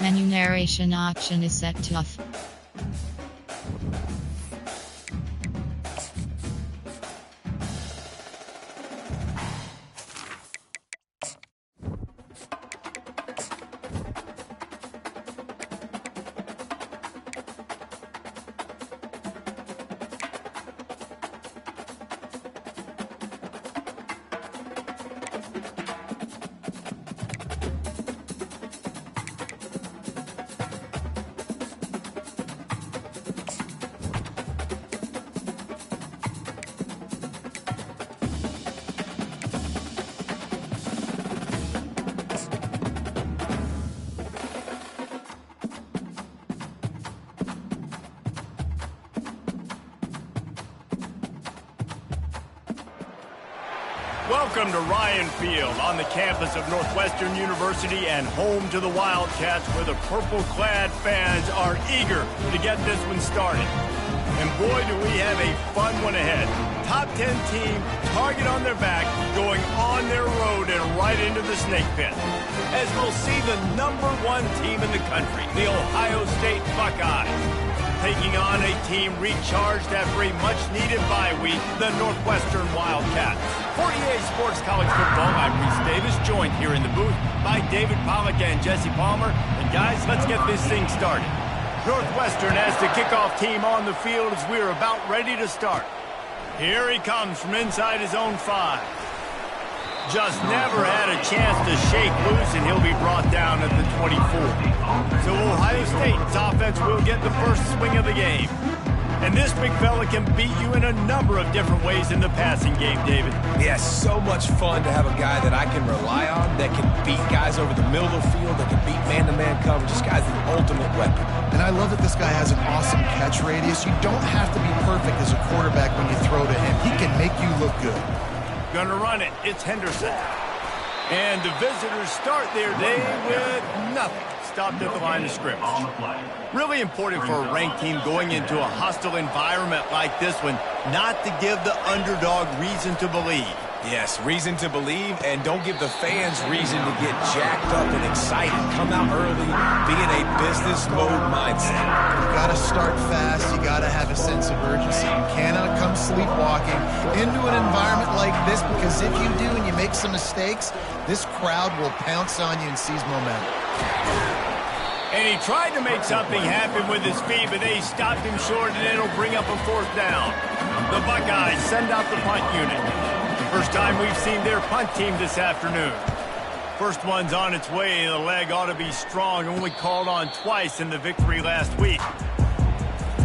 Menu narration option is set to off. Welcome to Ryan Field on the campus of Northwestern University and home to the Wildcats, where the purple-clad fans are eager to get this one started. And boy, do we have a fun one ahead. Top 10 team, target on their back, going on their road and right into the snake pit. As we'll see the #1 team in the country, the Ohio State Buckeyes, taking on a team recharged after a much-needed bye week, the Northwestern Wildcats. For EA Sports College Football, I'm Reese Davis, joined here in the booth by David Pollack and Jesse Palmer. And guys, let's get this thing started. Northwestern has the kickoff team on the field as we're about ready to start. Here he comes from inside his own 5. Just never had a chance to shake loose, and he'll be brought down at the 24. So Ohio State's offense will get the first swing of the game. And this big fella can beat you in a number of different ways in the passing game, David. Yeah, so much fun to have a guy that I can rely on, that can beat guys over the middle of the field, that can beat man-to-man coverage. This guy's the ultimate weapon. And I love that this guy has an awesome catch radius. You don't have to be perfect as a quarterback when you throw to him. He can make you look good. Gonna run it. It's Henderson. And the visitors start their day with nothing. Stopped at the line of scrimmage. Really important for a ranked team going into a hostile environment like this one, not to give the underdog reason to believe. Yes, reason to believe, and don't give the fans reason to get jacked up and excited. Come out early, be in a business mode mindset. You gotta start fast, you gotta have a sense of urgency. You cannot come sleepwalking into an environment like this, because if you do and you make some mistakes, this crowd will pounce on you and seize momentum. And he tried to make something happen with his feet, but they stopped him short, and it'll bring up a 4th down. The Buckeyes send out the punt unit. First time we've seen their punt team this afternoon. First one's on its way. The leg ought to be strong, only called on twice in the victory last week.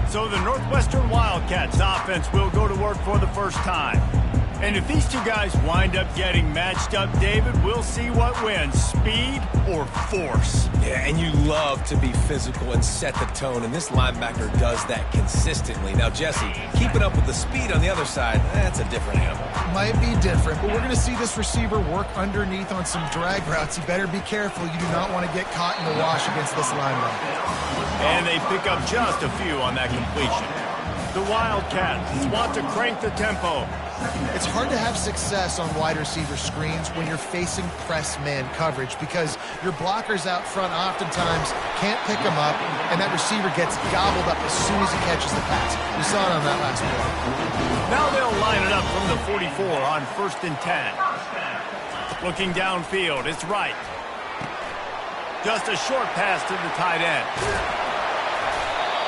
So the Northwestern Wildcats offense will go to work for the first time. And if these two guys wind up getting matched up, David, we'll see what wins, speed or force. Yeah, and you love to be physical and set the tone, and this linebacker does that consistently. Now, Jesse, keeping up with the speed on the other side, that's a different animal. Might be different, but we're going to see this receiver work underneath on some drag routes. You better be careful. You do not want to get caught in the wash against this linebacker. And they pick up just a few on that completion. The Wildcats want to crank the tempo. It's hard to have success on wide receiver screens when you're facing press man coverage, because your blockers out front oftentimes can't pick them up, and that receiver gets gobbled up as soon as he catches the pass. We saw it on that last play. Now they'll line it up from the 44 on 1st and 10. Looking downfield, it's right. Just a short pass to the tight end.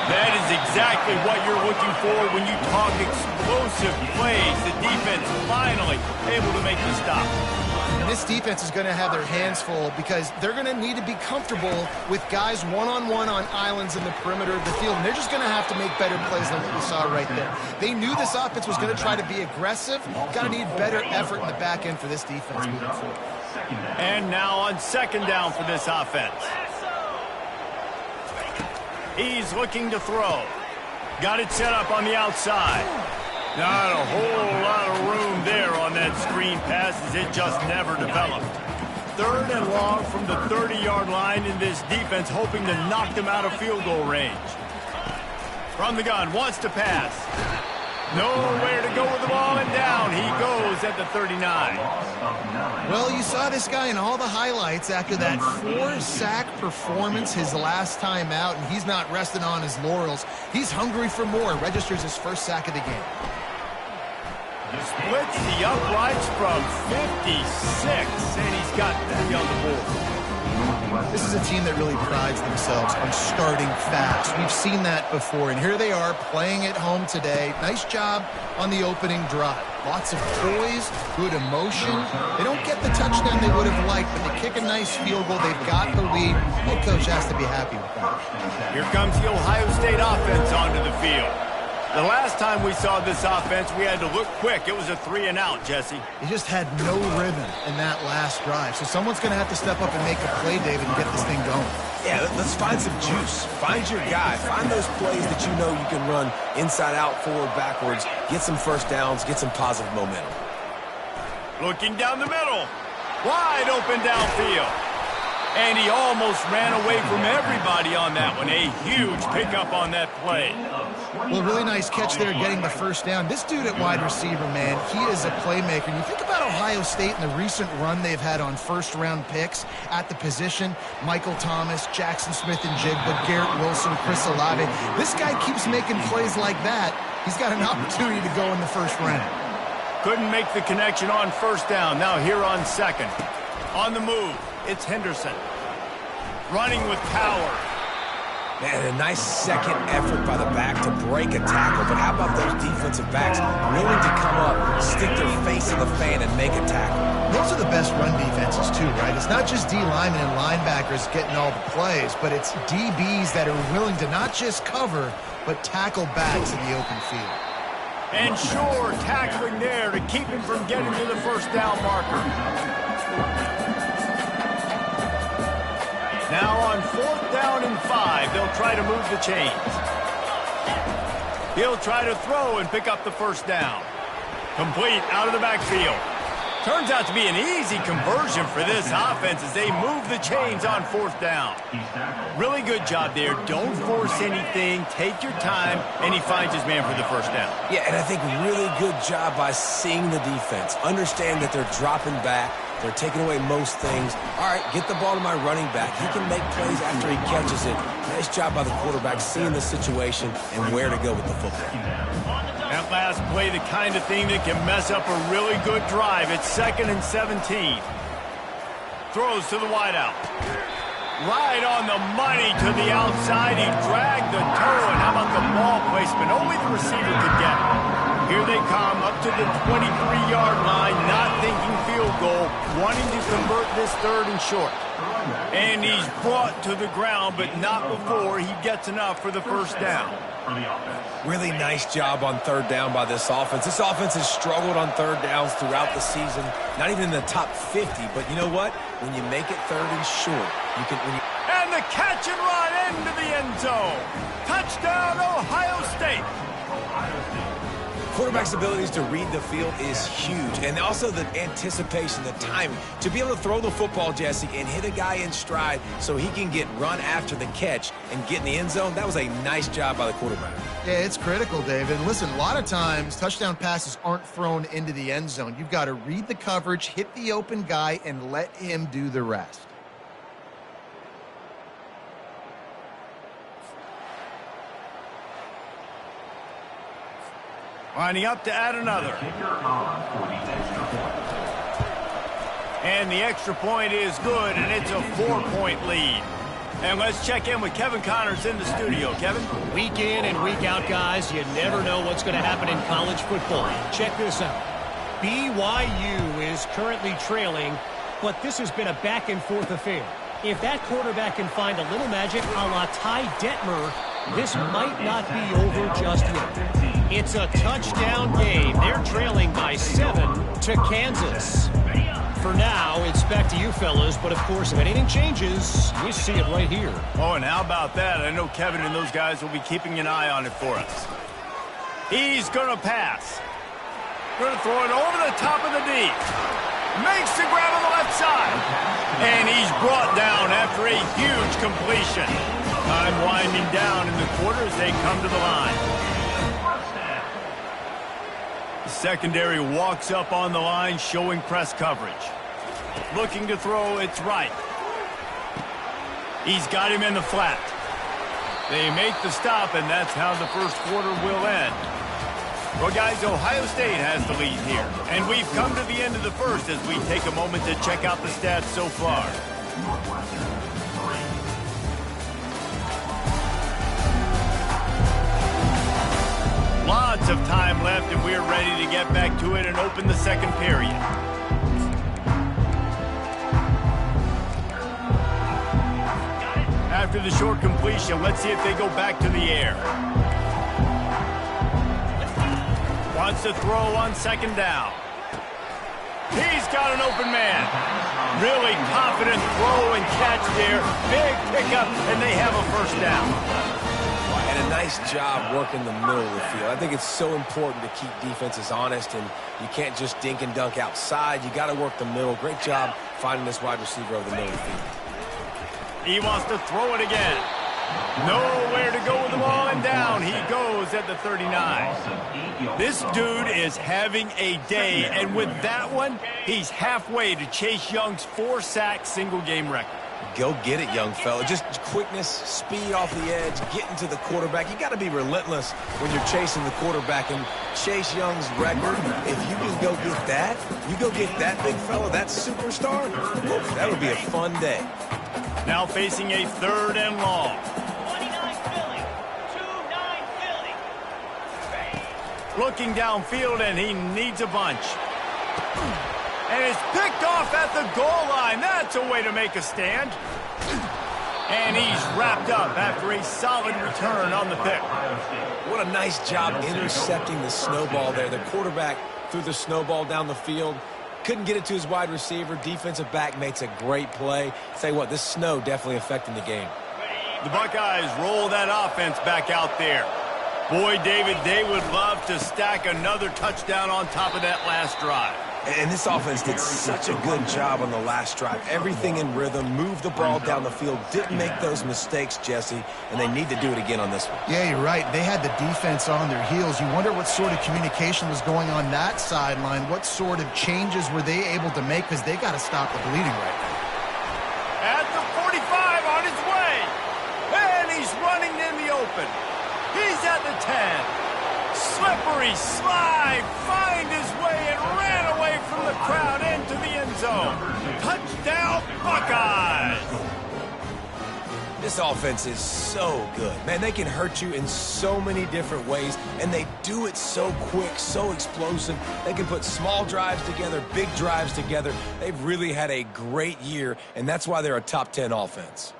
That is exactly what you're looking for when you talk explosive plays. The defense finally able to make the stop. And this defense is going to have their hands full, because they're going to need to be comfortable with guys one-on-one on islands in the perimeter of the field. And they're just going to have to make better plays than what we saw right there. They knew this offense was going to try to be aggressive. Got to need better effort in the back end for this defense moving forward. And now on 2nd down for this offense. He's looking to throw. Got it set up on the outside. Not a whole lot of room there on that screen pass, as it just never developed. 3rd and long from the 30-yard line, in this defense hoping to knock them out of field goal range. From the gun, wants to pass. Nowhere to go with the ball, and down he goes at the 39. Well, you saw this guy in all the highlights after that 4-sack performance his last time out, and he's not resting on his laurels. He's hungry for more. Registers his first sack of the game. Splits the uprights from 56, and he's got 3 on the board. This is a team that really prides themselves on starting fast. We've seen that before, and here they are playing at home today. Nice job on the opening drive. Lots of poise, good emotion. They don't get the touchdown they would have liked, but they kick a nice field goal. They've got the lead. Head coach has to be happy with that. Here comes the Ohio State offense onto the field. The last time we saw this offense, we had to look quick. It was a 3-and-out, Jesse. He just had no rhythm in that last drive. So someone's going to have to step up and make a play, David, and get this thing going. Yeah, let's find some juice. Find your guy. Find those plays that you know you can run inside out, forward, backwards. Get some first downs. Get some positive momentum. Looking down the middle. Wide open downfield. And he almost ran away from everybody on that one. A huge pickup on that play. Well, really nice catch there getting the first down. This dude at wide receiver, man, he is a playmaker. And you think about Ohio State and the recent run they've had on first-round picks at the position. Michael Thomas, Jackson Smith and Jigba, Garrett Wilson, Chris Olave. This guy keeps making plays like that. He's got an opportunity to go in the first round. Couldn't make the connection on first down. Now here on second. On the move, it's Henderson. Running with power. Man, a nice second effort by the back to break a tackle. But how about those defensive backs willing to come up, stick their face in the fan, and make a tackle? Those are the best run defenses, too, right? It's not just D linemen and linebackers getting all the plays, but it's DBs that are willing to not just cover, but tackle backs in the open field. And sure, tackling there to keep him from getting to the first down marker. Now on 4th down and 5, they'll try to move the chains. He'll try to throw and pick up the first down. Complete out of the backfield. Turns out to be an easy conversion for this offense as they move the chains on 4th down. Really good job there. Don't force anything. Take your time, and he finds his man for the first down. Yeah, and I think really good job by seeing the defense. Understand that they're dropping back. They're taking away most things. All right, get the ball to my running back. He can make plays after he catches it. Nice job by the quarterback seeing the situation and where to go with the football. That last play, the kind of thing that can mess up a really good drive. It's 2nd and 17. Throws to the wideout. Right on the money to the outside. He dragged the toe, and how about the ball placement? Only the receiver could get it. Here they come up to the 23-yard line, not thinking field goal, wanting to convert this 3rd and short. And he's brought to the ground, but not before he gets enough for the first down. Really nice job on 3rd down by this offense. This offense has struggled on 3rd downs throughout the season. Not even in the top 50, but you know what? When you make it 3rd and short, you can... And the catch and run into the end zone. Touchdown, Ohio State. Quarterback's abilities to read the field is huge, and also the anticipation, the timing. To be able to throw the football, Jesse, and hit a guy in stride so he can get run after the catch and get in the end zone, that was a nice job by the quarterback. Yeah, it's critical, David. Listen, a lot of times touchdown passes aren't thrown into the end zone. You've got to read the coverage, hit the open guy, and let him do the rest. Lining up to add another. And the extra point is good, and it's a 4-point lead. And let's check in with Kevin Connors in the studio. Kevin? Week in and week out, guys, you never know what's going to happen in college football. Check this out. BYU is currently trailing, but this has been a back-and-forth affair. If that quarterback can find a little magic a la Ty Detmer, this might not be over just yet. It's a touchdown game. They're trailing by 7 to Kansas. For now, it's back to you fellas, but of course, if anything changes, you see it right here. Oh, and how about that? I know Kevin and those guys will be keeping an eye on it for us. He's going to pass. Going to throw it over the top of the D. Makes the grab on the left side. And he's brought down after a huge completion. Time winding down in the quarter as they come to the line. secondary walks up on the line, showing press coverage. Looking to throw, it's right. He's got him in the flat. They make the stop, and that's how the first quarter will end. Well, guys, Ohio State has the lead here. And we've come to the end of the first as we take a moment to check out the stats so far. Lots of time left, and we're ready to get back to it and open the second period. After the short completion, let's see if they go back to the air. Wants to throw on second down. He's got an open man. Really confident throw and catch there. Big pickup, and they have a first down. And a nice job working the middle of the field. I think it's so important to keep defenses honest, and you can't just dink and dunk outside. You got to work the middle. Great job finding this wide receiver over the middle of the field. He wants to throw it again. Nowhere to go with the ball, and down he goes at the 39. This dude is having a day, and with that one, he's halfway to Chase Young's 4-sack single-game record. Go get it, young fella. Just quickness, speed off the edge, getting to the quarterback. You got to be relentless when you're chasing the quarterback. And Chase Young's record, if you can go get that, you go get that big fella, that superstar, that would be a fun day. Now facing a third and long. 29 Philly. 2-9 Philly. Looking downfield, and he needs a bunch. And it's picked off at the goal line. That's a way to make a stand. And he's wrapped up after a solid return on the pick. What a nice job intercepting the snowball there. The quarterback threw the snowball down the field. Couldn't get it to his wide receiver. Defensive back makes a great play. Tell you what, this snow definitely affecting the game. The Buckeyes roll that offense back out there. Boy, David, they would love to stack another touchdown on top of that last drive. And this offense did such a good job on the last drive. Everything in rhythm, moved the ball down the field, didn't make those mistakes, Jesse, and they need to do it again on this one. Yeah, you're right. They had the defense on their heels. You wonder what sort of communication was going on that sideline. What sort of changes were they able to make, because they got to stop the bleeding right now. At the 45 on his way. And he's running in the open. He's at the 10. Slippery slide, find his way and ran away from the crowd into the end zone. Touchdown, Buckeyes! This offense is so good. Man, they can hurt you in so many different ways, and they do it so quick, so explosive. They can put small drives together, big drives together. They've really had a great year, and that's why they're a top 10 offense.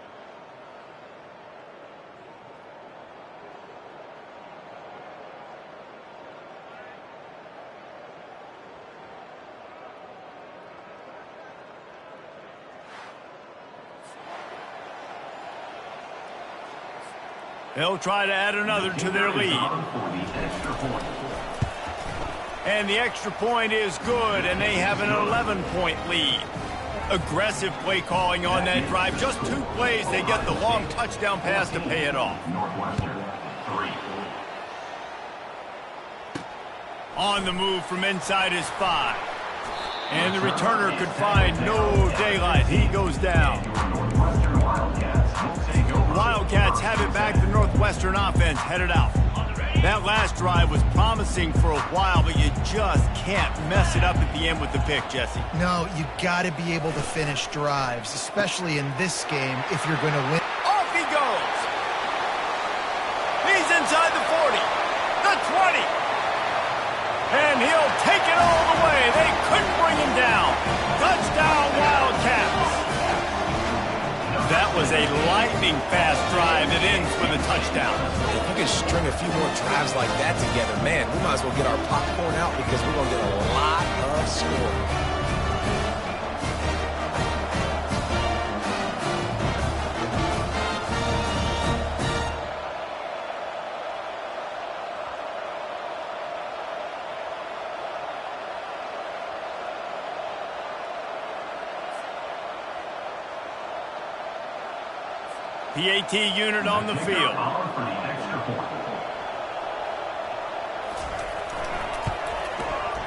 They'll try to add another to their lead. And the extra point is good, and they have an 11-point lead. Aggressive play calling on that drive. Just 2 plays, they get the long touchdown pass to pay it off. On the move from inside his 5. And the returner could find no daylight. He goes down. Wildcats have it back. The Northwestern offense headed out. That last drive was promising for a while, but you just can't mess it up at the end with the pick, Jesse. No, you got to be able to finish drives, especially in this game if you're going to win. Off he goes. He's inside the 40, the 20. And he'll take it all the way. They couldn't bring him down. Touchdown, Wildcats. That was a lightning-fast drive that ends with a touchdown. If we can string a few more drives like that together, man, we might as well get our popcorn out because we're going to get a lot of scoring. PAT unit on the field.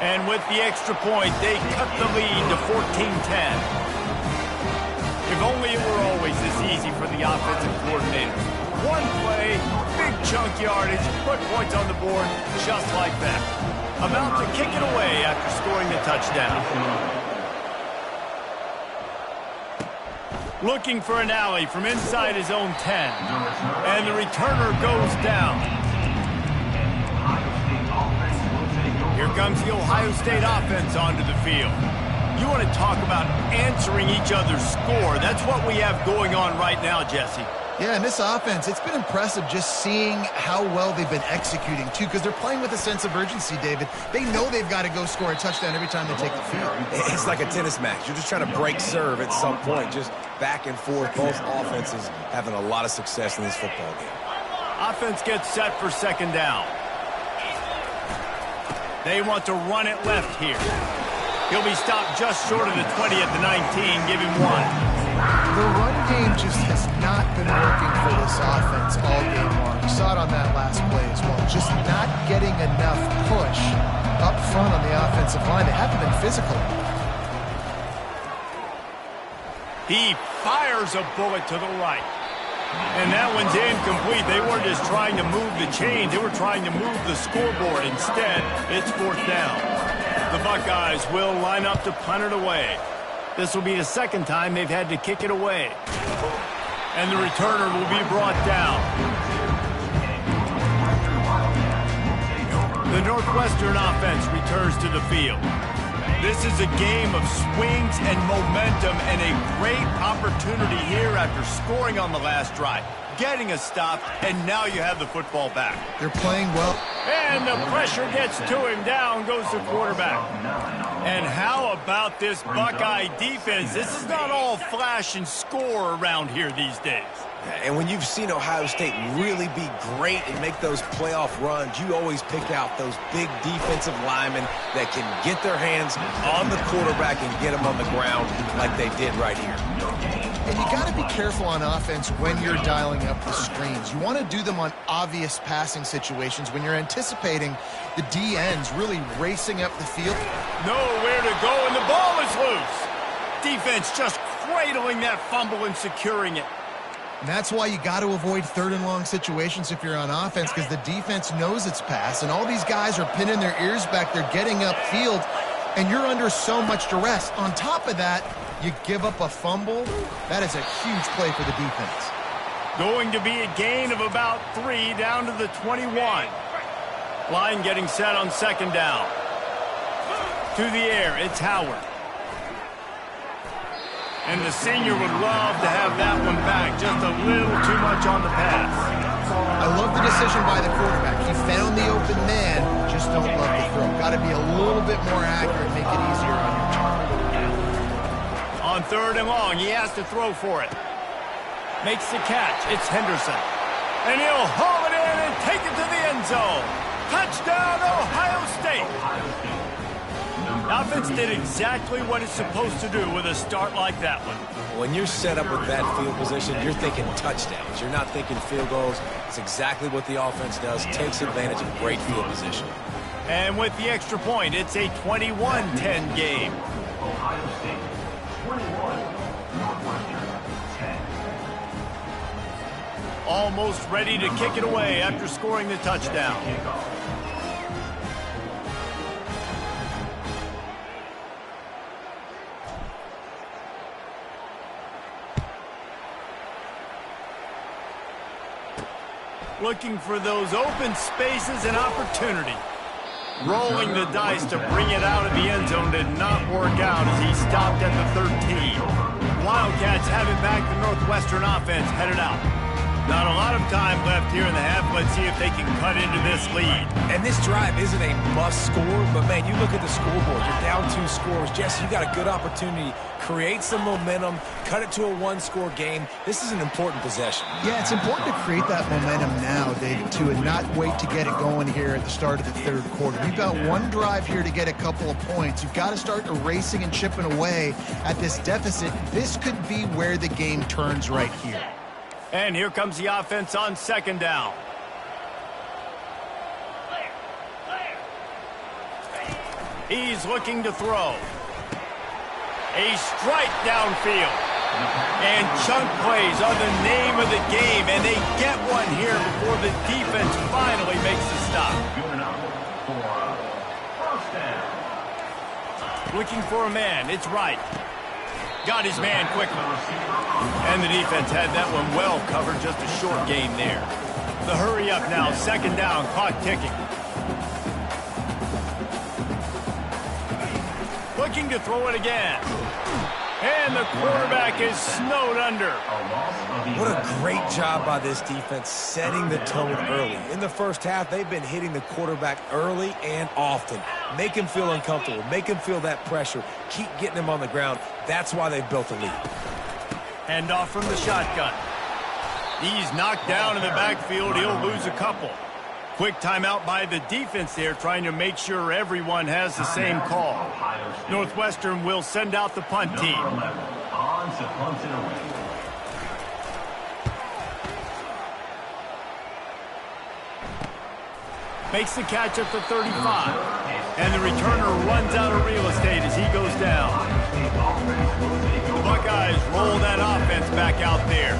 And with the extra point, they cut the lead to 14-10. If only it were always this easy for the offensive coordinator. One play, big chunk yardage, put points on the board just like that. About to kick it away after scoring the touchdown. Looking for an alley from inside his own 10. And the returner goes down. Here comes the Ohio State offense onto the field. You want to talk about answering each other's score. That's what we have going on right now, Jesse. Yeah, and this offense, it's been impressive just seeing how well they've been executing, too, because they're playing with a sense of urgency, David. They know they've got to go score a touchdown every time they take the field. It's like a tennis match. You're just trying to break serve at some point, just back and forth. Both offenses having a lot of success in this football game. Offense gets set for second down. They want to run it left here. He'll be stopped just short of the 20 at the 19. Give him one. The run game just has not been working for this offense all game long. You saw it on that last play as well. Just not getting enough push up front on the offensive line. They haven't been physical. He fires a bullet to the right. And that one's incomplete. They weren't just trying to move the chains. They were trying to move the scoreboard. Instead, it's fourth down. The Buckeyes will line up to punt it away. This will be the second time they've had to kick it away. And the returner will be brought down. The Northwestern offense returns to the field. This is a game of swings and momentum and a great opportunity here after scoring on the last drive, getting a stop, and now you have the football back. They're playing well. And the pressure gets to him. Down goes the quarterback. And how about this Buckeye defense? This is not all flash and score around here these days. And when you've seen Ohio State really be great and make those playoff runs, you always pick out those big defensive linemen that can get their hands on the quarterback and get him on the ground like they did right here. And you got to be careful on offense when you're dialing up the screens. You want to do them on obvious passing situations when you're anticipating the DNs really racing up the field. Nowhere to go, and the ball is loose. Defense just cradling that fumble and securing it. And that's why you got to avoid third and long situations if you're on offense, because the defense knows it's pass, and all these guys are pinning their ears back. They're getting upfield, and you're under so much duress. On top of that, you give up a fumble. That is a huge play for the defense. Going to be a gain of about 3 down to the 21. Line getting set on second down. To the air, it's Howard. And the senior would love to have that one back. Just a little too much on the pass. I love the decision by the quarterback. He found the open man. Just don't love the throw. Got to be a little bit more accurate, make it easier on your target. On third and long, he has to throw for it. Makes the catch. It's Henderson. And he'll haul it in and take it to the end zone. Touchdown, Ohio State. Offense did exactly what it's supposed to do with a start like that one. When you're set up with that field position, you're thinking touchdowns. You're not thinking field goals. It's exactly what the offense does. Takes advantage of great field position. And with the extra point, it's a 21-10 game. Ohio State 21, Northwestern 10. Almost ready to kick it away after scoring the touchdown. Looking for those open spaces and opportunity. Rolling the dice to bring it out of the end zone did not work out as he stopped at the 13. Wildcats have it back. The Northwestern offense headed out. Not a lot of time left here in the half. Let's see if they can cut into this lead. And this drive isn't a must score, but man, you look at the scoreboard. You're down 2 scores. Jesse, you got a good opportunity. Create some momentum. Cut it to a 1-score game. This is an important possession. Yeah, it's important to create that momentum now, David, too, and not wait to get it going here at the start of the third quarter. You've got one drive here to get a couple of points. You've got to start erasing and chipping away at this deficit. This could be where the game turns right here. And here comes the offense on second down. He's looking to throw. A strike downfield. And chunk plays are the name of the game, and they get one here before the defense finally makes the stop. Good enough for first down. Looking for a man. It's right. Got his man quickly. And the defense had that one well covered. Just a short gain there. The hurry up now. Second down. Clock ticking. Looking to throw it again. And the quarterback is snowed under. What a great job by this defense setting the tone early. In the first half, they've been hitting the quarterback early and often. Make him feel uncomfortable. Make him feel that pressure. Keep getting him on the ground. That's why they've built a lead. Hand off from the shotgun. He's knocked down in the backfield. He'll lose a couple. Quick timeout by the defense there, trying to make sure everyone has the same call. Northwestern will send out the punt team. On to punt it away. Makes the catch at the 35. And the returner runs out of real estate as he goes down. The Buckeyes roll that offense back out there.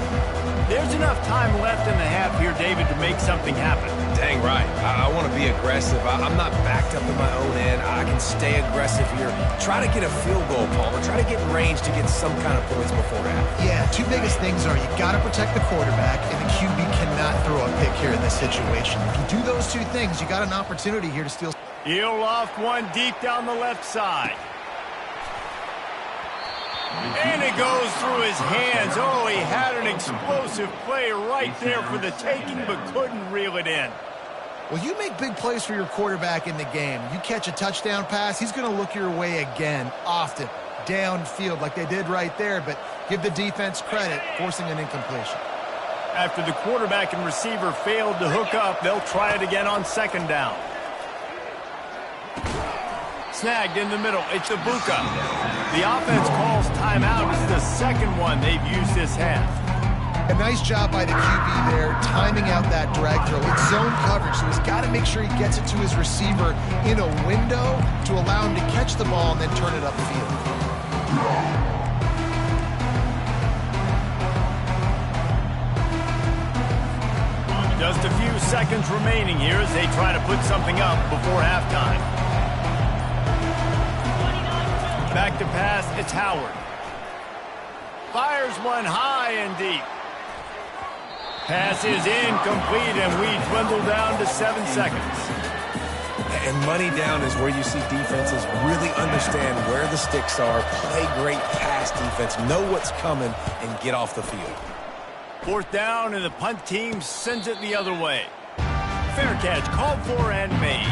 There's enough time left in the half here, David, to make something happen. Dang right. I want to be aggressive. I'm not backed up in my own end. I can stay aggressive here. Try to get a field goal, Palmer. Try to get in range to get some kind of points before half. Yeah, two biggest things are you got to protect the quarterback, and the QB cannot throw a pick here in this situation. If you do those two things, you got an opportunity here to steal. He'll loft one deep down the left side. And it goes through his hands. Oh, he had an explosive play right there for the taking, but couldn't reel it in. Well, you make big plays for your quarterback in the game. You catch a touchdown pass, he's going to look your way again, often, downfield like they did right there, but give the defense credit, forcing an incompletion. After the quarterback and receiver failed to hook up, they'll try it again on second down. Snagged in the middle. It's Ibuka. The offense calls timeout. It's the second one they've used this half. A nice job by the QB there, timing out that drag throw. It's zone coverage, so he's got to make sure he gets it to his receiver in a window to allow him to catch the ball and then turn it upfield. Just a few seconds remaining here as they try to put something up before halftime. Back to pass, it's Howard. Fires one high and deep. Pass is incomplete, and we dwindle down to 7 seconds. And money down is where you see defenses really understand where the sticks are, play great pass defense, know what's coming, and get off the field. Fourth down, and the punt team sends it the other way. Fair catch called for and made.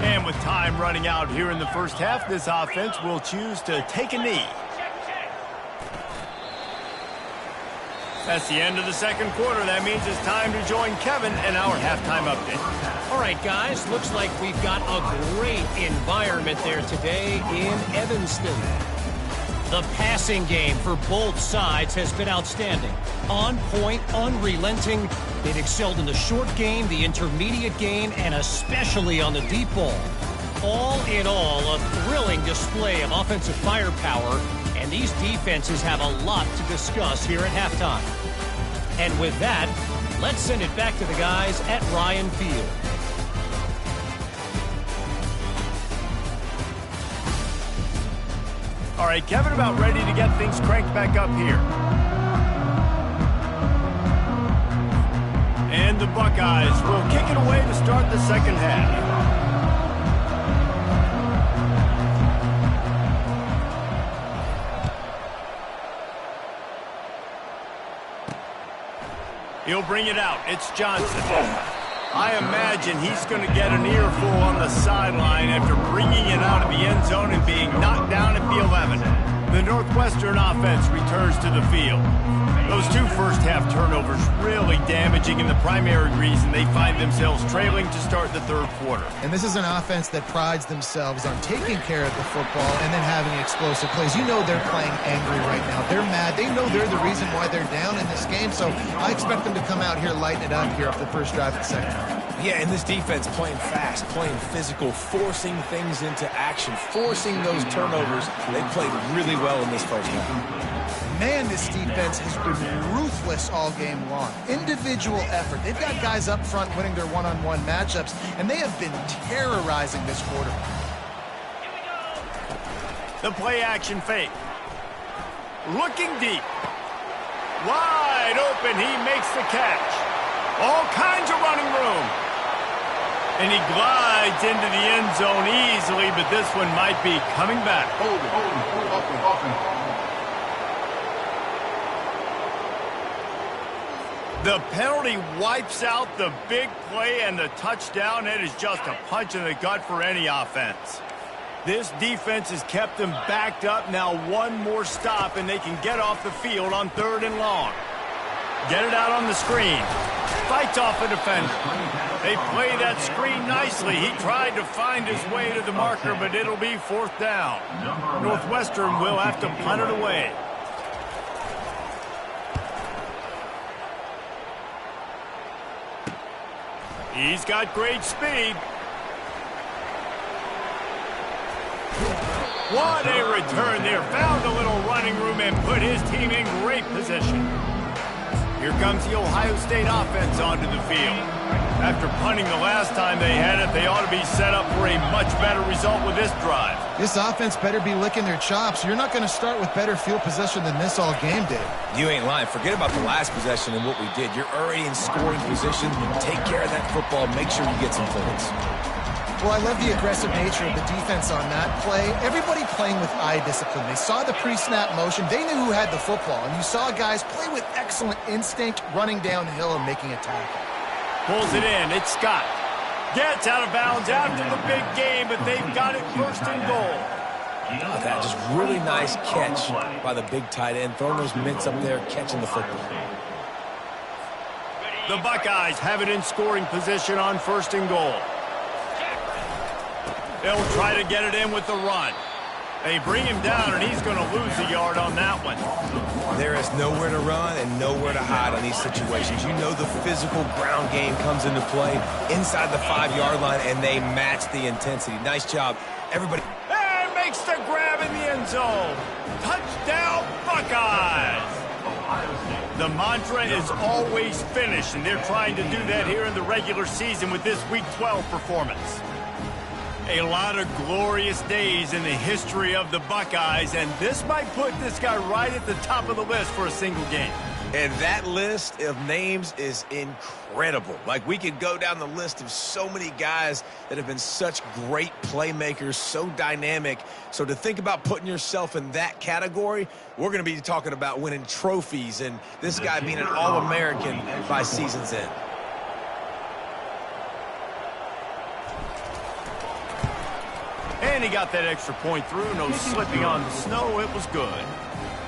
And with time running out here in the first half, this offense will choose to take a knee. That's the end of the second quarter. That means it's time to join Kevin in our halftime update. All right, guys, looks like we've got a great environment there today in Evanston. The passing game for both sides has been outstanding. On point, unrelenting. They've excelled in the short game, the intermediate game, and especially on the deep ball. All in all, a thrilling display of offensive firepower, and these defenses have a lot to discuss here at halftime. And with that, let's send it back to the guys at Ryan Field. All right, Kevin, about ready to get things cranked back up here. And the Buckeyes will kick it away to start the second half. He'll bring it out. It's Johnson. I imagine he's going to get an earful on the sideline after bringing it out of the end zone and being knocked down at the 11. The Northwestern offense returns to the field. Those two first-half turnovers really damaging and the primary reason they find themselves trailing to start the third quarter. And this is an offense that prides themselves on taking care of the football and then having explosive plays. You know they're playing angry right now. They're mad. They know they're the reason why they're down in this game, so I expect them to come out here, lighten it up here off the first drive of the second half. Yeah, and this defense playing fast, playing physical, forcing things into action, forcing those turnovers. They played really well in this first half. Man, this defense has been ruthless all game long. Individual effort. They've got guys up front winning their one-on-one matchups, and they have been terrorizing this quarter. The play-action fake. Looking deep. Wide open, he makes the catch. All kinds of running room. And he glides into the end zone easily, but this one might be coming back. The penalty wipes out the big play and the touchdown. It is just a punch in the gut for any offense. This defense has kept them backed up. Now one more stop, and they can get off the field on 3rd and long. Get it out on the screen. Fights off a defender. They play that screen nicely. He tried to find his way to the marker, but it'll be 4th down. Northwestern will have to punt it away. He's got great speed. What a return there. Found a little running room and put his team in great position. Here comes the Ohio State offense onto the field. After punting the last time they had it, they ought to be set up for a much better result with this drive. This offense better be licking their chops. You're not going to start with better field position than this all game did. You ain't lying. Forget about the last possession and what we did. You're already in scoring position. Take care of that football. Make sure you get some points. Well, I love the aggressive nature of the defense on that play. Everybody playing with eye discipline. They saw the pre-snap motion. They knew who had the football. And you saw guys play with excellent instinct, running downhill and making a tackle. Pulls it in. It's Scott. Gets out of bounds after the big game, but they've got it 1st and goal. That just really nice catch by the big tight end. Throwing those mitts up there, catching the football. The Buckeyes have it in scoring position on 1st and goal. They'll try to get it in with the run. They bring him down, and he's going to lose a yard on that one. There is nowhere to run and nowhere to hide in these situations. You know the physical ground game comes into play inside the 5-yard line, and they match the intensity. Nice job, everybody. And makes the grab in the end zone. Touchdown, Buckeyes! The mantra is always finish, and they're trying to do that here in the regular season with this Week 12 performance. A lot of glorious days in the history of the Buckeyes, and this might put this guy right at the top of the list for a single game. And that list of names is incredible. Like, we could go down the list of so many guys that have been such great playmakers, so dynamic. So to think about putting yourself in that category, we're going to be talking about winning trophies and this guy being an All-American by season's end. And he got that extra point through. No slipping on the snow. It was good.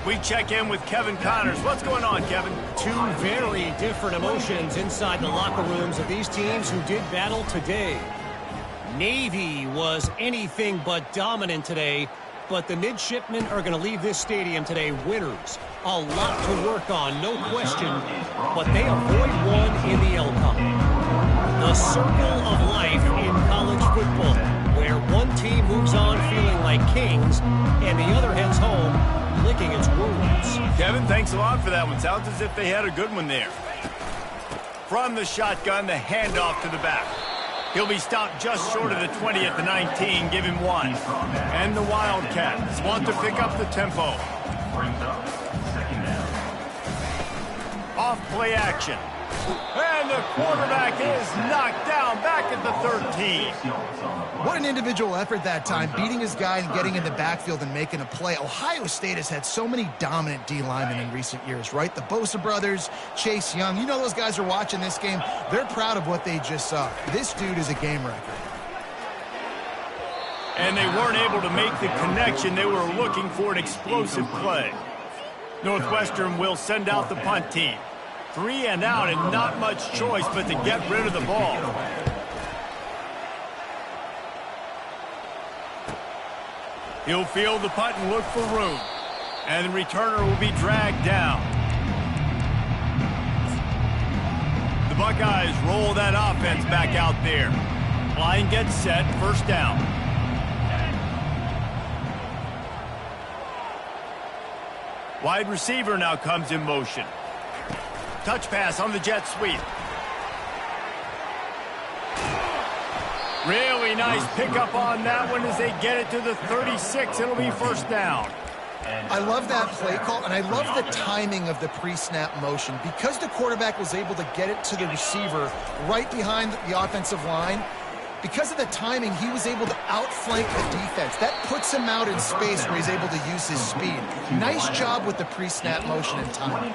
We check in with Kevin Connors. What's going on, Kevin? Two very different emotions inside the locker rooms of these teams who did battle today. Navy was anything but dominant today, but the midshipmen are going to leave this stadium today winners. A lot to work on, no question, but they avoid one in the LCON. The circle of life in college football, where one team moves on feeling like kings and the other heads home licking its wounds. Kevin, thanks a lot for that one. Sounds as if they had a good one there. From the shotgun, the handoff to the back. He'll be stopped just short of the 20 at the 19, give him 1. And the Wildcats want to pick up the tempo. Off play action. And the quarterback is knocked down back at the 13. What an individual effort that time, beating his guy and getting in the backfield and making a play. Ohio State has had so many dominant D linemen in recent years, right? The Bosa brothers, Chase Young. You know those guys are watching this game. They're proud of what they just saw. This dude is a game record. And they weren't able to make the connection. They were looking for an explosive play. Northwestern will send out the punt team. 3 and out and not much choice but to get rid of the ball. He'll field the punt and look for room. And the returner will be dragged down. The Buckeyes roll that offense back out there. Line gets set, first down. Wide receiver now comes in motion. Touch pass on the jet sweep. Really nice pickup on that one as they get it to the 36. It'll be first down. I love that play call, and I love the timing of the pre-snap motion. Because the quarterback was able to get it to the receiver right behind the offensive line, because of the timing, he was able to outflank the defense. That puts him out in space where he's able to use his speed. Nice job with the pre-snap motion and timing.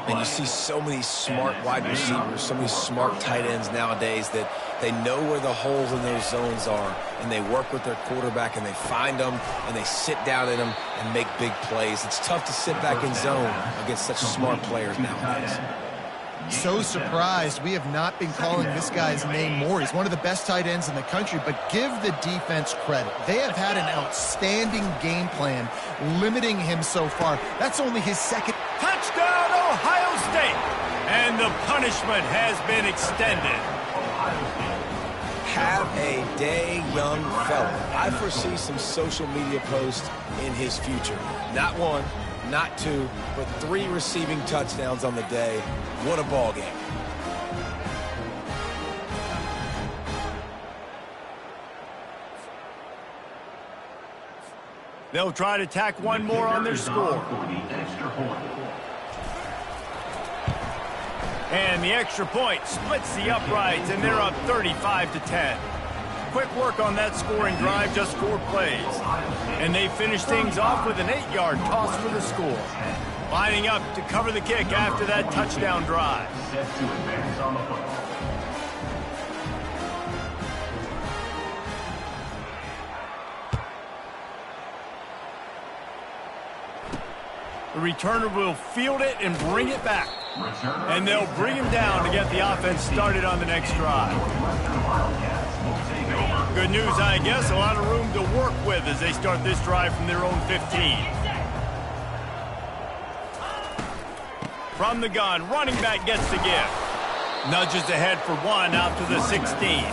And you see so many smart wide receivers, so many smart tight ends nowadays that they know where the holes in those zones are, and they work with their quarterback, and they find them, and they sit down in them and make big plays. It's tough to sit back in zone against such smart players nowadays. So surprised we have not been calling this guy's name more. He's one of the best tight ends in the country, but give the defense credit. They have had an outstanding game plan limiting him so far. That's only his second. Touchdown, Ohio State! And the punishment has been extended. Have a day, young fella. I foresee some social media posts in his future. Not one, not 2, but 3 receiving touchdowns on the day. What a ball game. They'll try to tack one more on their score. And the extra point splits the uprights, and they're up 35-10. Quick work on that scoring drive, just 4 plays. And they finish things off with an 8-yard toss for the score. Lining up to cover the kick after that touchdown drive. Set to advance on the football. The returner will field it and bring it back. And they'll bring him down to get the offense started on the next drive. Good news, I guess. A lot of room to work with as they start this drive from their own 15. From the gun, running back gets the give. Nudges ahead for 1 out to the 16.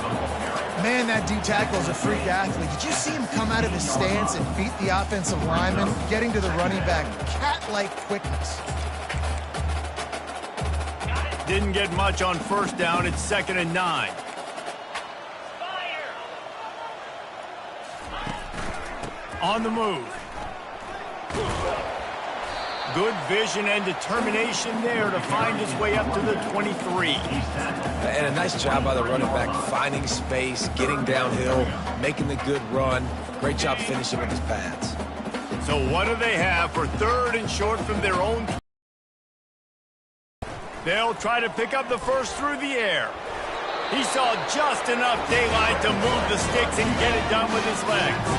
Man, that D-tackle is a freak athlete. Did you see him come out of his stance and beat the offensive lineman, getting to the running back? Cat-like quickness. Didn't get much on first down. It's 2nd and 9. On the move. Good vision and determination there to find his way up to the 23. And a nice job by the running back, finding space, getting downhill, making the good run. Great job finishing with his pads. So what do they have for 3rd and short from their own? They'll try to pick up the first through the air. He saw just enough daylight to move the sticks and get it done with his legs.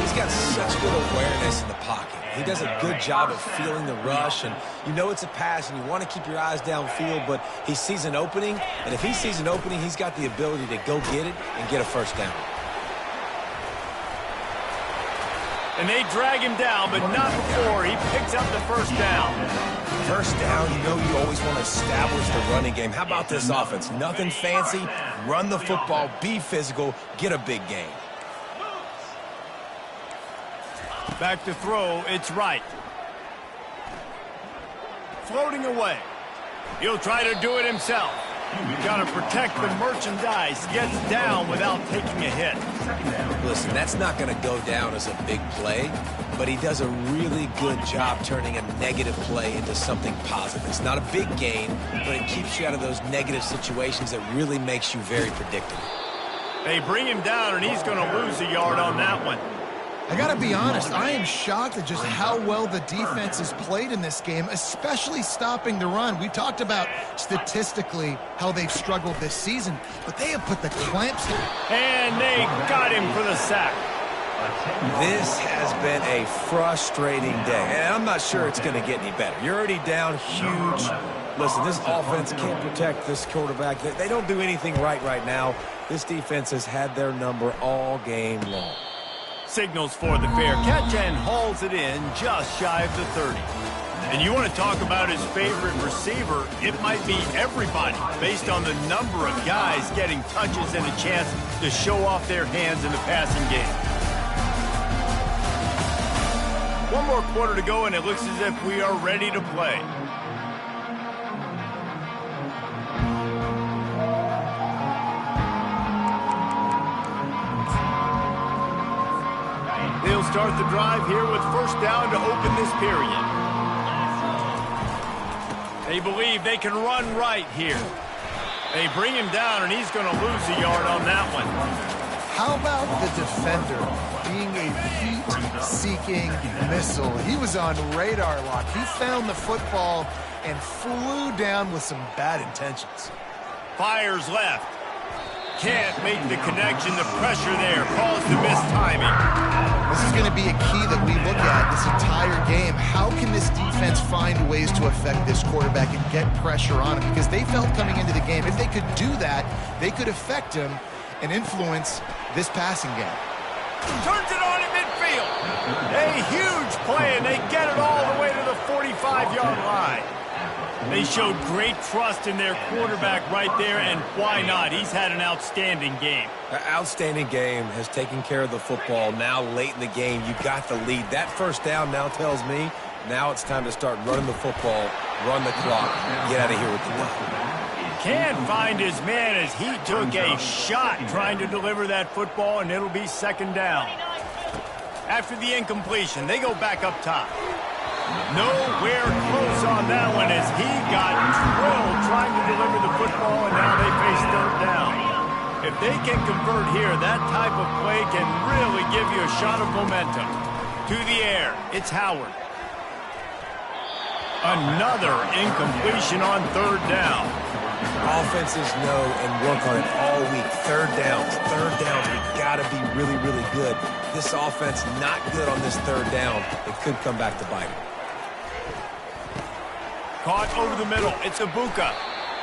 He's got such good awareness in the pocket. He does a good job of feeling the rush, and you know it's a pass, and you want to keep your eyes downfield, but he sees an opening, and if he sees an opening, he's got the ability to go get it and get a first down. And they drag him down, but not before he picks up the first down. First down, you know you always want to establish the running game. How about this offense? Nothing fancy. Run the football, be physical, get a big gain. Back to throw, it's right. Floating away. He'll try to do it himself. You've got to protect the merchandise. Gets down without taking a hit. Listen, that's not going to go down as a big play, but he does a really good job turning a negative play into something positive. It's not a big gain, but it keeps you out of those negative situations that really makes you very predictable. They bring him down, and he's going to lose a yard on that one. I got to be honest, I am shocked at just how well the defense has played in this game, especially stopping the run. We talked about statistically how they've struggled this season, but they have put the clamps down. And they got him for the sack. This has been a frustrating day, and I'm not sure it's going to get any better. You're already down huge. Listen, this offense can't protect this quarterback. They don't do anything right now. This defense has had their number all game long. Signals for the fair catch and hauls it in just shy of the 30. And you want to talk about his favorite receiver, it might be everybody based on the number of guys getting touches and a chance to show off their hands in the passing game. One more quarter to go, and it looks as if we are ready to play. They'll start the drive here with first down to open this period. They believe they can run right here. They bring him down, and he's going to lose a yard on that one. How about the defender being a heat-seeking missile? He was on radar lock. He found the football and flew down with some bad intentions. Fires left. Can't make the connection. The pressure there caused the mistiming. This is going to be a key that we look at this entire game. How can this defense find ways to affect this quarterback and get pressure on him? Because they felt coming into the game, if they could do that, they could affect him and influence this passing game. Turns it on in midfield. A huge play, and they get it all the way to the 45-yard line. They showed great trust in their quarterback right there, and why not? He's had an outstanding game. An outstanding game, has taken care of the football. Now late in the game, you got the lead. That first down now tells me now it's time to start running the football, run the clock, get out of here with the win. Can't find his man as he took a shot trying to deliver that football, and it'll be second down. After the incompletion, they go back up top. Nowhere close on that one as he got drilled trying to deliver the football, and now they face third down. If they can convert here, that type of play can really give you a shot of momentum. To the air, it's Howard. Another incompletion on third down. Offenses know and work on it all week. Third downs, you got to be really, really good. This offense not good on this third down. It could come back to bite them. Caught over the middle. It's Ibuka.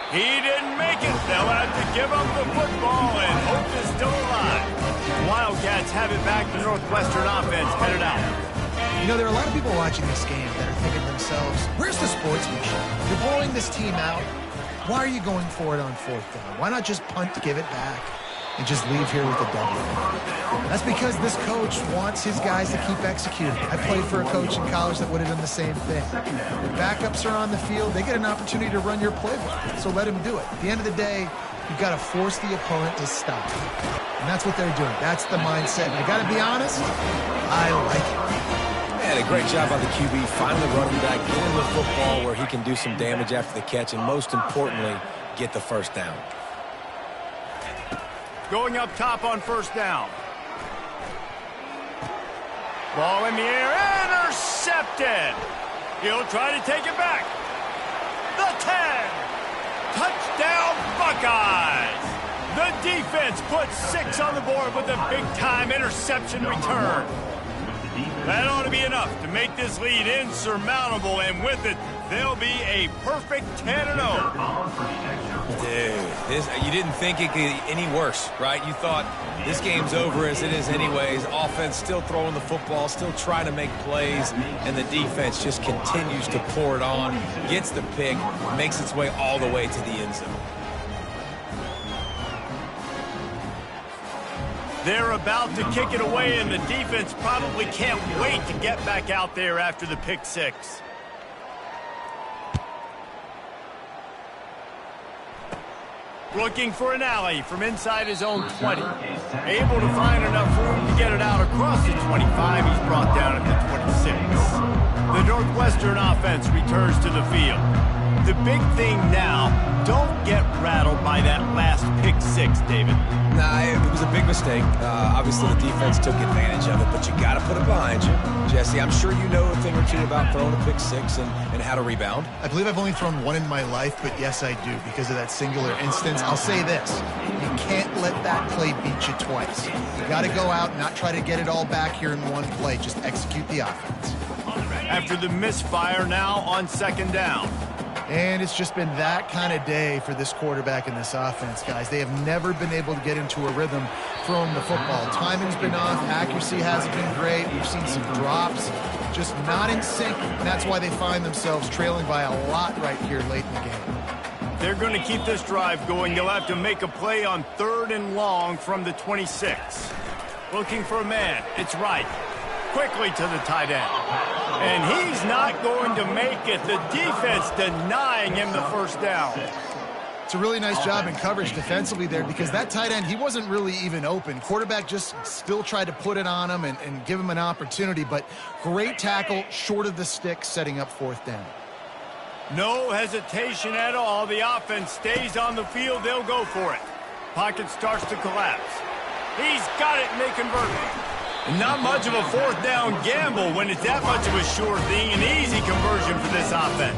He didn't make it. They'll have to give up the football, and hope is still alive. Wildcats have it back. The Northwestern offense headed out. You know, there are a lot of people watching this game that are thinking to themselves, where's the sportsmanship? You're blowing this team out. Why are you going for it on fourth down? Why not just punt, give it back, and just leave here with a W? That's because this coach wants his guys to keep executing. I played for a coach in college that would have done the same thing. Your backups are on the field. They get an opportunity to run your playbook, so let them do it. At the end of the day, you've got to force the opponent to stop. And that's what they're doing. That's the mindset. And I got to be honest, I like it. Man, a great job by the QB, finally running back, getting the football where he can do some damage after the catch, and most importantly, get the first down. Going up top on first down. Ball in the air, intercepted. He'll try to take it back. The 10. Touchdown, Buckeyes. The defense puts 6 on the board with a big-time interception return. That ought to be enough to make this lead insurmountable, and with it, they'll be a perfect 10-0. Dude, you didn't think it could get any worse, right? You thought this game's over as it is anyways. Offense still throwing the football, still trying to make plays, and the defense just continues to pour it on, gets the pick, makes its way all the way to the end zone. They're about to kick it away, and the defense probably can't wait to get back out there after the pick six. Looking for an alley from inside his own 20. Able to find enough room to get it out across the 25. He's brought down at the 26. The Northwestern offense returns to the field. The big thing now, don't get rattled by that last pick six, David. Nah, it was a big mistake. Obviously, the defense took advantage of it, but you got to put it behind you. Jesse, I'm sure you know a thing or two about throwing a pick six and how to rebound. I believe I've only thrown one in my life, but yes, I do because of that singular instance. I'll say this. You can't let that play beat you twice. You got to go out and not try to get it all back here in one play. Just execute the offense. After the misfire, now on second down. And it's just been that kind of day for this quarterback and this offense, guys. They have never been able to get into a rhythm throwing the football. Timing's been off. Accuracy hasn't been great. We've seen some drops. Just not in sync. And that's why they find themselves trailing by a lot right here late in the game. They're going to keep this drive going. They'll have to make a play on 3rd and long from the 26. Looking for a man. It's right. Quickly to the tight end. And he's not going to make it. The defense denying him the first down. It's a really nice job in coverage defensively there because that tight end, he wasn't really even open. Quarterback just still tried to put it on him and give him an opportunity, but great tackle short of the stick, setting up 4th down. No hesitation at all. The offense stays on the field. They'll go for it. Pocket starts to collapse. He's got it and they convert it. Not much of a 4th down gamble when it's that much of a sure thing. An easy conversion for this offense.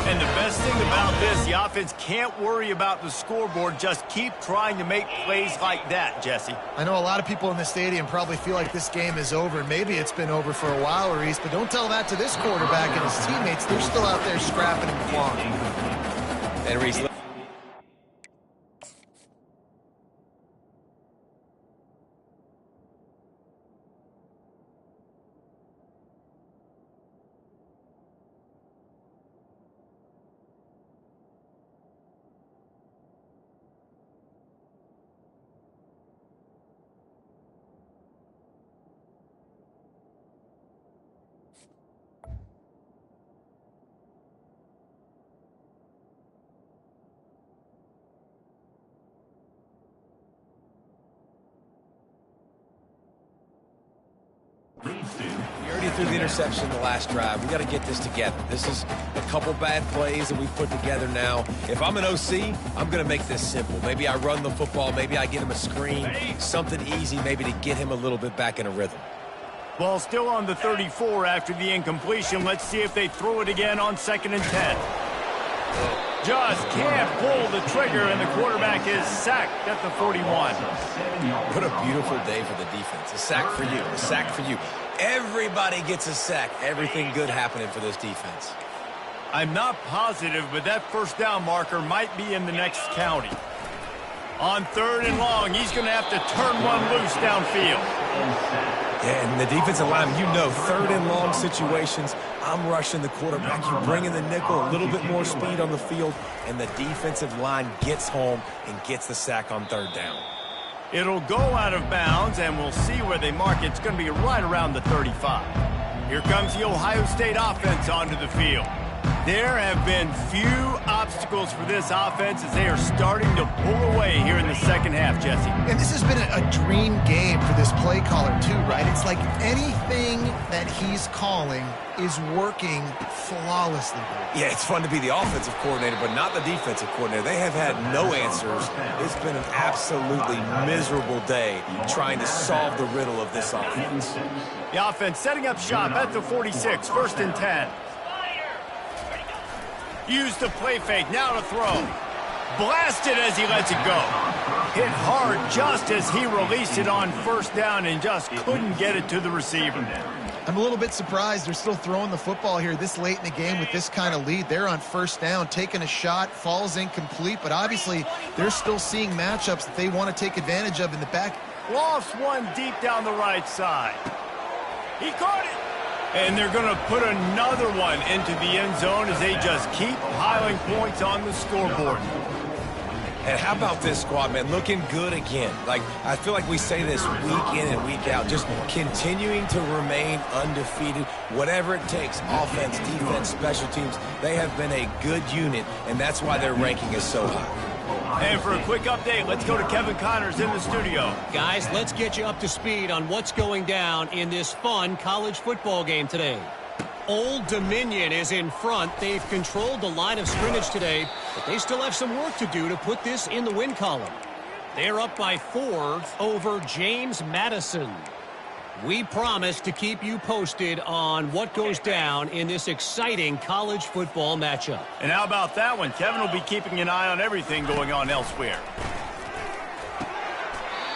And the best thing about this, the offense can't worry about the scoreboard. Just keep trying to make plays like that, Jesse. I know a lot of people in the stadium probably feel like this game is over. Maybe it's been over for a while, Reese, but don't tell that to this quarterback and his teammates. They're still out there scrapping and clawing. And Reese, you already threw the interception in the last drive. We got to get this together. This is a couple bad plays that we've put together now. If I'm an OC, I'm going to make this simple. Maybe I run the football. Maybe I get him a screen, something easy maybe to get him a little bit back in a rhythm. Ball still on the 34 after the incompletion. Let's see if they throw it again on 2nd and 10. Just can't pull the trigger, and the quarterback is sacked at the 41. What a beautiful day for the defense. A sack for you. A sack for you. Everybody gets a sack. Everything good happening for this defense. I'm not positive, but that 1st down marker might be in the next county. On 3rd and long, he's going to have to turn one loose downfield. Yeah, and the defensive line, you know, 3rd and long situations, I'm rushing the quarterback. You bring in the nickel, a little bit more speed on the field, and the defensive line gets home and gets the sack on 3rd down. It'll go out of bounds, and we'll see where they mark it. It's going to be right around the 35. Here comes the Ohio State offense onto the field. There have been few obstacles for this offense as they are starting to pull away here in the second half, Jesse. And this has been a dream game for this play caller, too, right? It's like anything that he's calling is working flawlessly. Yeah, it's fun to be the offensive coordinator, but not the defensive coordinator. They have had no answers. It's been an absolutely miserable day trying to solve the riddle of this offense. The offense setting up shop at the 46, 1st and 10. Use the play fake, now to throw. Blasted as he lets it go. Hit hard just as he released it on 1st down and just couldn't get it to the receiver. I'm a little bit surprised they're still throwing the football here this late in the game with this kind of lead. They're on 1st down, taking a shot, falls incomplete, but obviously they're still seeing matchups that they want to take advantage of in the back. Lost one deep down the right side. He caught it. And they're going to put another one into the end zone as they just keep piling points on the scoreboard. And how about this squad, man? Looking good again. Like, I feel like we say this week in and week out, just continuing to remain undefeated, whatever it takes, offense, defense, special teams. They have been a good unit, and that's why their ranking is so high. And for a quick update, let's go to Kevin Connors in the studio. Guys, let's get you up to speed on what's going down in this fun college football game today. Old Dominion is in front. They've controlled the line of scrimmage today, but they still have some work to do to put this in the win column. They're up by 4 over James Madison. We promise to keep you posted on what goes down in this exciting college football matchup. And how about that one? Kevin will be keeping an eye on everything going on elsewhere.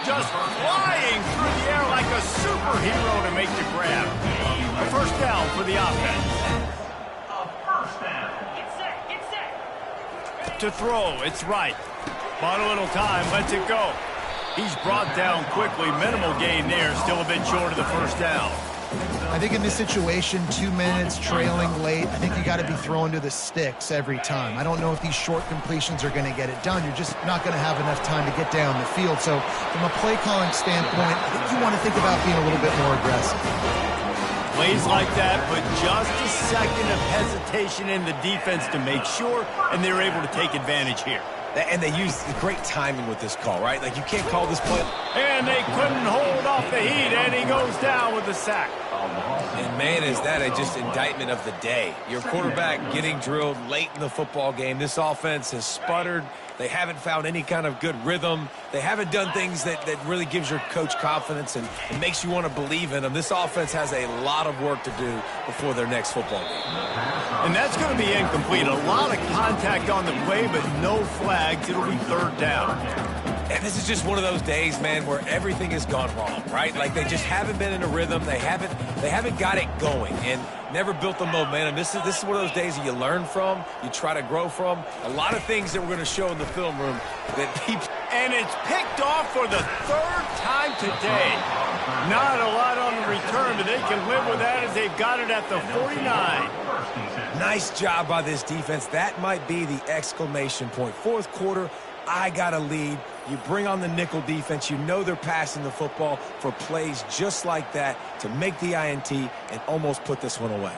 just flying through the air like a superhero to make the grab. A first down for the offense. A first down. Get set, get set. To throw, it's right. Bought a little time, lets it go. He's brought down quickly. Minimal gain there, still a bit short of the first down. I think in this situation, 2 minutes, trailing late, I think you got to be throwing to the sticks every time. I don't know if these short completions are going to get it done. You're just not going to have enough time to get down the field. So from a play calling standpoint, I think you want to think about being a little bit more aggressive. Plays like that, but just a second of hesitation in the defense to make sure, and they're able to take advantage here. And they used great timing with this call, right? Like, you can't call this play. And they couldn't hold off the heat, and he goes down with the sack. And, man, is that a just indictment of the day. Your quarterback getting drilled late in the football game. This offense has sputtered. They haven't found any kind of good rhythm. They haven't done things that really gives your coach confidence and makes you want to believe in them. This offense has a lot of work to do before their next football game. And that's going to be incomplete. A lot of contact on the play, but no flags. It'll be third down. And this is just one of those days, man, where everything has gone wrong, right? Like, they just haven't been in a rhythm. They haven't got it going and never built the momentum. This is one of those days that you learn from, you try to grow from. A lot of things that we're going to show in the film room that people... And it's picked off for the third time today. Not a lot on the return, but they can live with that as they've got it at the 49. Nice job by this defense. That might be the exclamation point. Fourth quarter, I got a lead. You bring on the nickel defense. You know they're passing the football for plays just like that to make the INT and almost put this one away.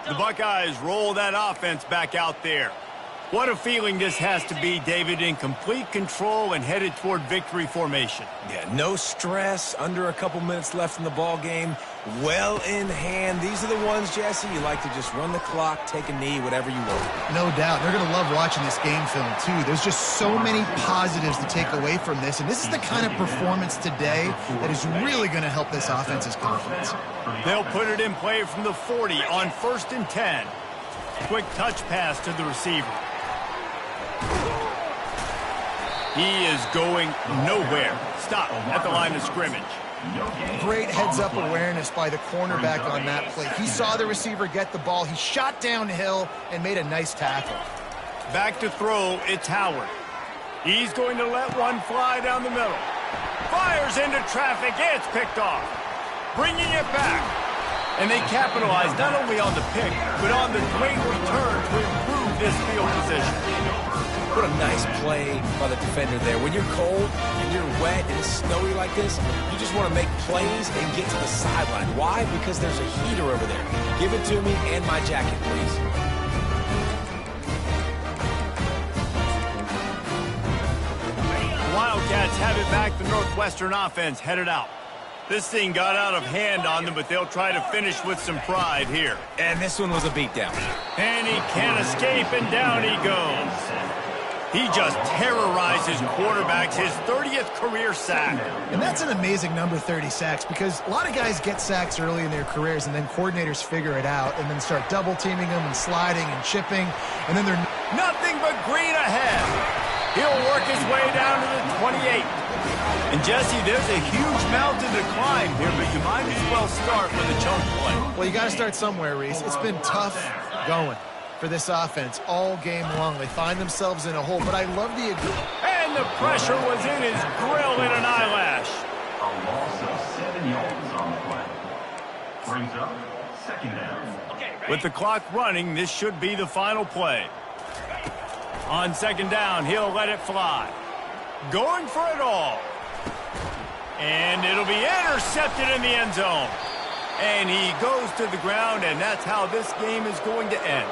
The Buckeyes roll that offense back out there. What a feeling this has to be, David, in complete control and headed toward victory formation. Yeah, no stress, under a couple minutes left in the ball game, well in hand. These are the ones, Jesse, you like to just run the clock, take a knee, whatever you want. No doubt. They're going to love watching this game film, too. There's just so many positives to take away from this, and this is the kind of performance today that is really going to help this offense's confidence. They'll put it in play from the 40 on 1st and 10. Quick touch pass to the receiver. He is going nowhere. Stop at the line of scrimmage. Great heads-up awareness by the cornerback on that play. He saw the receiver get the ball. He shot downhill and made a nice tackle. Back to throw, it's Howard. He's going to let one fly down the middle. Fires into traffic. It's picked off. Bringing it back. And they capitalize not only on the pick, but on the great return to improve this field position. What a nice play by the defender there. When you're cold and you're wet and it's snowy like this, you just want to make plays and get to the sideline. Why? Because there's a heater over there. Give it to me and my jacket, please. The Wildcats have it back. The Northwestern offense headed out. This thing got out of hand on them, but they'll try to finish with some pride here. And this one was a beatdown. And he can't escape, and down he goes. He just terrorizes quarterbacks, his 30th career sack. And that's an amazing number, 30 sacks, because a lot of guys get sacks early in their careers, and then coordinators figure it out and then start double-teaming them and sliding and chipping, and then they're... Nothing but green ahead. He'll work his way down to the 28. And, Jesse, there's a huge mountain to climb here, but you might as well start with a chunk play. Well, you got to start somewhere, Reese. It's been tough going for this offense all game long. They find themselves in a hole, but I love the... And the pressure was in his grill in an eyelash. A loss of 7 yards on the play. Brings up second down. With the clock running, this should be the final play. On second down, he'll let it fly. Going for it all. And it'll be intercepted in the end zone. And he goes to the ground, and that's how this game is going to end.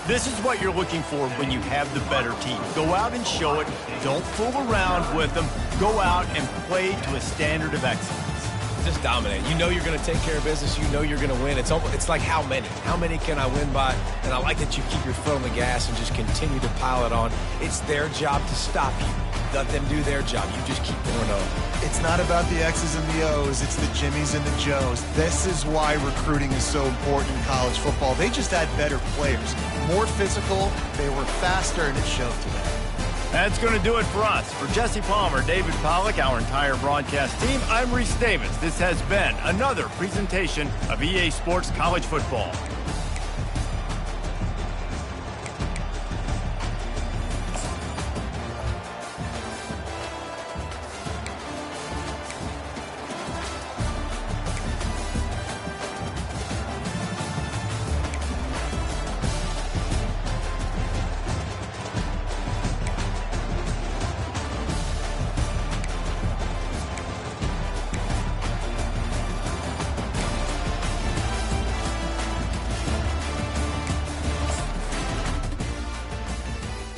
This is what you're looking for when you have the better team. Go out and show it. Don't fool around with them. Go out and play to a standard of excellence. Just dominate. You know you're going to take care of business. You know you're going to win. It's like how many? How many can I win by? And I like that you keep your foot on the gas and just continue to pile it on. It's their job to stop you. Let them do their job. You just keep going on. It's not about the X's and the O's. It's the Jimmies and the Joes. This is why recruiting is so important in college football. They just had better players. More physical. They were faster, and it showed today. That's going to do it for us. For Jesse Palmer, David Pollack, our entire broadcast team, I'm Reese Davis. This has been another presentation of EA Sports College Football.